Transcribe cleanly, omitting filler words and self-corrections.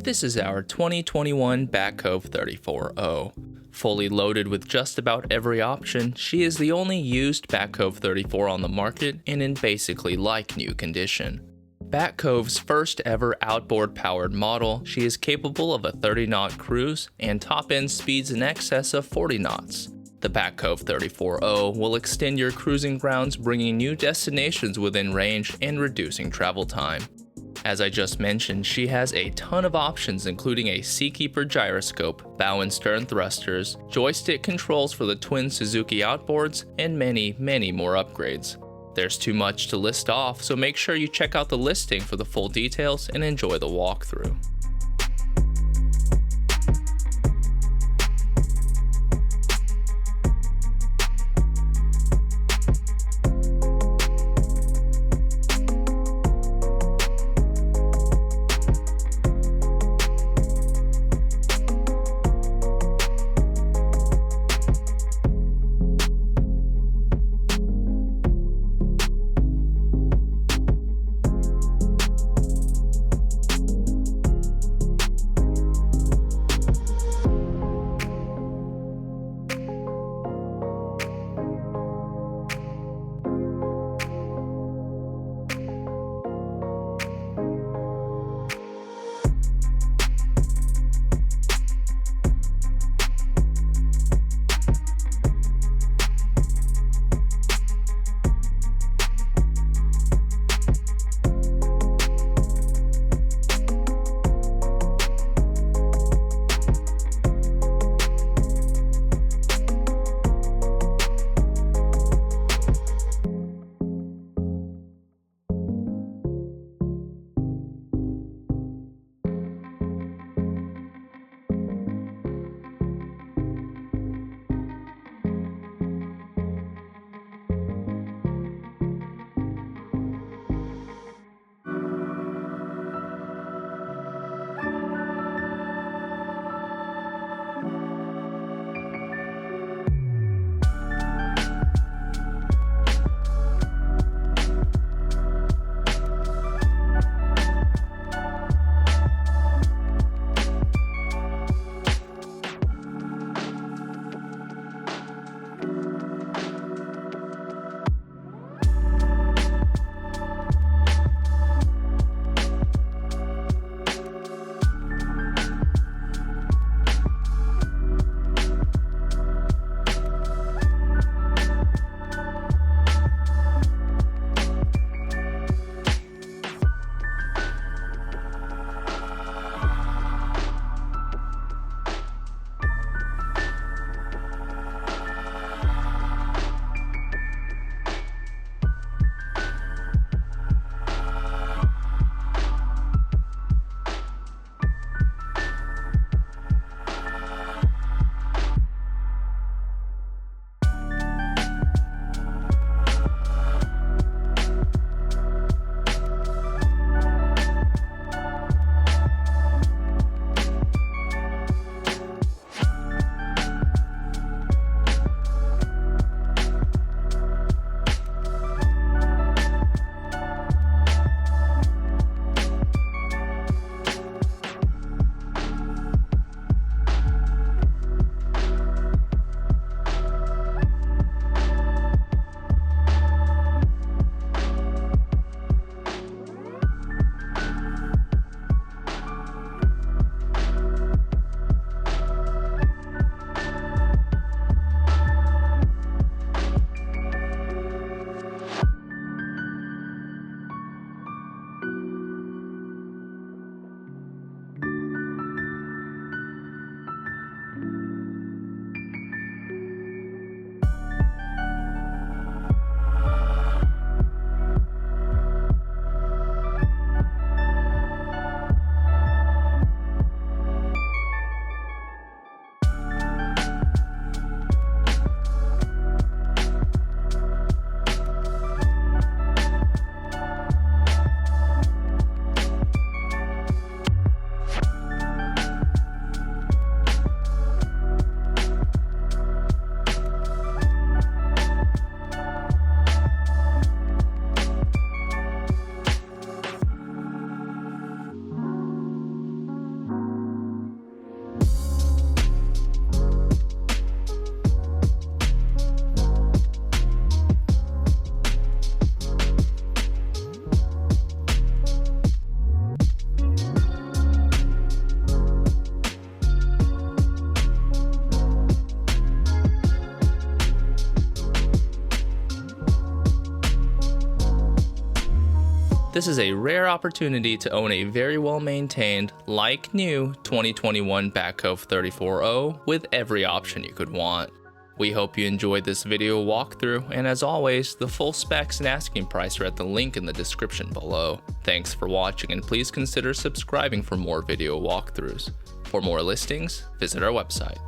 This is our 2021 Cove 34O. Fully loaded with just about every option, she is the only used Cove 34 on the market and in basically like new condition. Cove's first ever outboard powered model, she is capable of a 30-knot cruise and top-end speeds in excess of 40 knots. The Cove 34O will extend your cruising grounds, bringing new destinations within range and reducing travel time. As I just mentioned, she has a ton of options, including a Seakeeper gyroscope, bow and stern thrusters, joystick controls for the twin Suzuki outboards, and many, many more upgrades. There's too much to list off, so make sure you check out the listing for the full details and enjoy the walkthrough. This is a rare opportunity to own a very well maintained, like new 2021 Cove 34O with every option you could want. We hope you enjoyed this video walkthrough, and as always, the full specs and asking price are at the link in the description below. Thanks for watching, and please consider subscribing for more video walkthroughs. For more listings, visit our website.